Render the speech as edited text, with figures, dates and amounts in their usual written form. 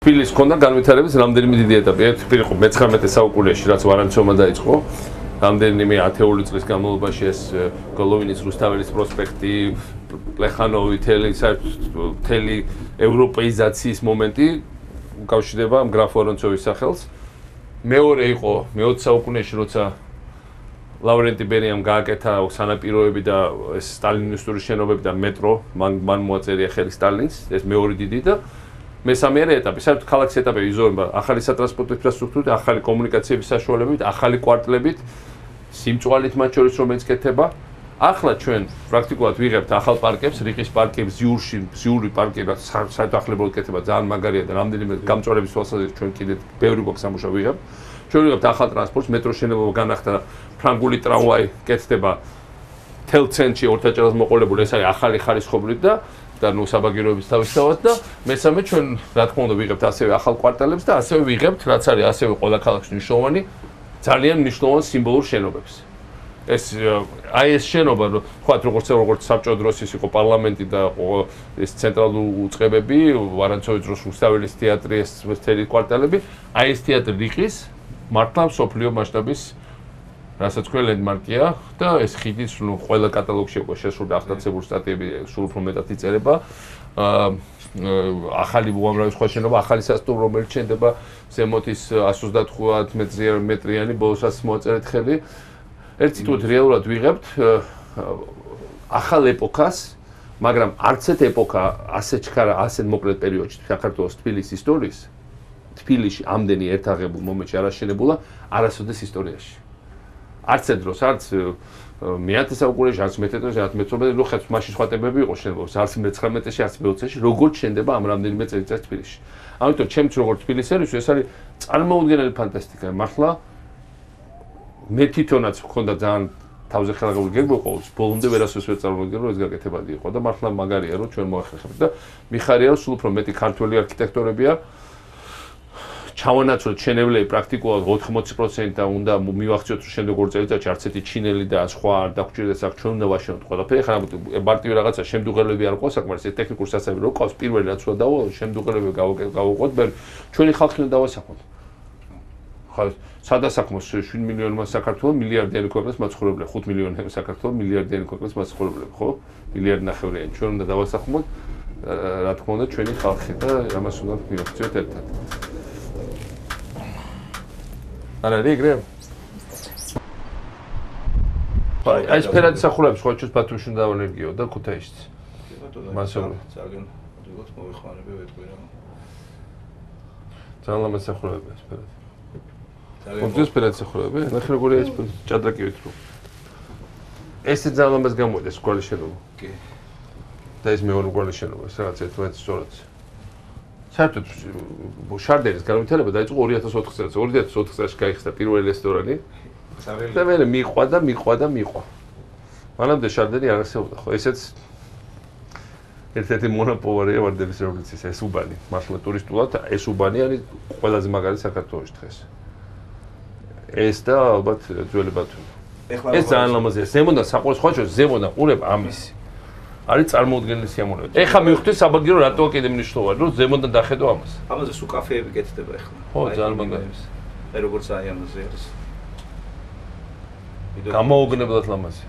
თბილისს ჰქონდა განვითარების რამდენიმე დიდი ეტაპი. ერთი იყო მე-19 საუკუნეში, რაც ვარანცოვმა დაიწყო. რამდენიმე ათეული წლის განმავლობაში ეს გოლოვინის რუსთაველის პროსპექტი, პლეხანოვი თელი ევროპეიზაციის მომენტი უკავშირდება ამ გრაფ ვორონცოვის სახელს. მეორე იყო მე-20 საუკუნეში, როცა ლავრენტი ბერიამ გააკეთა სანაპიროები და ეს სტალინისტური შენობები და მეტრო, მან მოაწერია ხელი სტალინს, ეს მეორე დიდი და მესამე ეტაპი, საერთოდ ქალაქის ეტაპი იზრდება ახალი სატრანსპორტო ინფრასტრუქტურით, ახალი კომუნიკაციების საშუალებით, ახალი კვარტლებით, სიმწვალით მათ შორის რომელიც კეთება. ახლა ჩვენ პრაქტიკულად ვიღებთ ახალ პარკებს, რიყის პარკი, ზიური პარკი, რაც საერთოდ ახლებურად კეთება, ძალიან მაგარია და რამდენიმე გამწვავების თვალსაზრისით ჩვენ კიდე ბევრი გვაქვს სამუშაო ვიღებთ. ჩვენ ვიღებთ ახალ ტრანსპორტს, მეტროს შენობები განახდა, ფრანგული ტრამვაი კეთდება თელ ცენტრში ორთაჭარას მოყოლებული, ეს არის ახალი ხარისხობრივი და ნუ საბაგიროების თავისთავად და მესამე ჩვენ რა თქმა უნდა ვიღებთ ასევე ახალ კვარტალებს და ასევე ვიღებთ რაც არის ასევე ყველა ქალაქში მნიშვნელოვანი ძალიან მნიშვნელოვანი სიმბოლურ შენობებს. ეს შენობა თქვათ როგორც საბჭოთა დროს ის იყო პარლამენტი და ეს ცენტრალური უწყებები, ვარანცოვის დროს რუსთაველის თეატრი, ეს მთელი კვარტალები, ეს თეატრი რიყის მართლა მსოფლიო მასშტაბის რასაც თქვენ ლენდმარკია და ეს ხიდიც ნუ ყველა კატალოგში იყო შესული აღტაცებული სტატიები სულ უფრო მეტად იწერება. ახალი უამრავი სხვა შენობა, ახალი სასტუმრო რომელიც შენდება ზემოთის 135 მეტრიანი, ბოლოსაც მოაწერეთ ხელი. ერთ სიტყვით რეალურად ვიღებთ ახალ ეპოქას, მაგრამ არც ერთ ეპოქა ასე ჩქარა, ასე მოკლედ პერიოდში საქართველოს თბილისის ისტორიის, თბილისში ამდენი ერთაღებულ მომენტში არ აშენებულა არასოდეს ისტორიაში. არც ერთ დროს, არც მე-10 საუკუნეში, არც მე-11-ში, არც მე-12-ში, ნუ ხეთ მაშინ სხვა ტემპები იყო შენებობს, არც მე-19-ში, არც მე-20-ში, როგორც შენდება ამ რამდენიმე წელიწადში თბილისში. ამიტომ ჩემთვის როგორც თბილისელის ეს არის წარმოუდგენელი ფანტასტიკა. მართლა მე თვითონაც მქონდა ძალიან თავზე ხელახებული გეგმა ყოველთვის, ბოლომდე ვერასოდეს ვერ წარმოვიდგინე, რომ ეს გაკეთებადი იყო და მართლა მაგარია, რომ ჩვენ მოახერხებთ და მიხარია, რომ სულ უფრო მეტი ქართველი არქიტექტორებია. ჩავანაცვლეთ შენებლები პრაქტიკულად 80% და უნდა მივახციოთ რომ შემდეგ ორ წელიწადში არც ერთი ჩინელი და სხვა არ დაგჭირდეს აქ ჩვენ უნდა ვაშენოთ ყველაფერი. ხა მარტივი რაღაცა შემდუღელები არ ყავს საკმარისი ეს ტექნიკური სასწავლებელი რო ყავს პირველი რაც უნდა დავა შემდუღელები გავუყოთ მე ჩვენი ხალხი უნდა დავასახოთ. ხა სადასაქმოს 7 მილიონმა საქართველოს მილიარდიანი ქვეყნის მაცხოვრებლები 5 მილიონი საქართველოს მილიარდიანი ქვეყნის მაცხოვრებლები ხო? მილიარდი ნახევრიანი ჩვენ უნდა დავასახოთ რა თქმა უნდა ჩვენი ხალხი და ამას უნდა მივახციოთ ერთად. არა რიგრე აი ეს ფერადი სახურების ხო ჩვენს ბათუმში უნდა დავანერგიო და ქუთაისში მასწავლე ძალიან მოდიოთ მოვიხმარები ვეთქვი რა ძალიან ლამაზ სახურები ეს ფერადი მოდიოს ფერადი სახურები ნახე როგორია ეს ჭადრაკივით რო ესე ძალიან ლამაზ გამოდის სკოლის შენობა კი და ეს მეორე სკოლის შენობა ეს რაღაც ერთმანეთს სწორად საერთოდ შარდერის განვითარება დაიწყო 2004 წელს. 2004 წელს გაიხსნა პირველი რესტორანი. და მე მიყვა. მანამდე შარდერი არ არსებობდა, ხო? ესეც ერთ-ერთი მონოპოლია ვარდების რევოლუციის ეს უბანი. მართლა ტურისტულად ეს უბანი არის ყველაზე მაგარი საქართველოში დღეს. ეს და ალბათ ძველი ბათუმი. ეს ძალიან ლამაზია. ზემოდან საყურე სხვა ჩვენ ზემოდან ყურებ ამისი. არის წარმოუდგენელი სიამოვნებით. ეხა მივხვდი საბაგირო რატო კიდე მნიშვნელოვანი, რომ ზემოდან დახედო ამას. ამაზე სულ კაფეები კეთდება ეხლა. ხო, ძალიან მაგარია. აი როგორც აი ამაზე არის. გამოუგნებლად ლამაზია.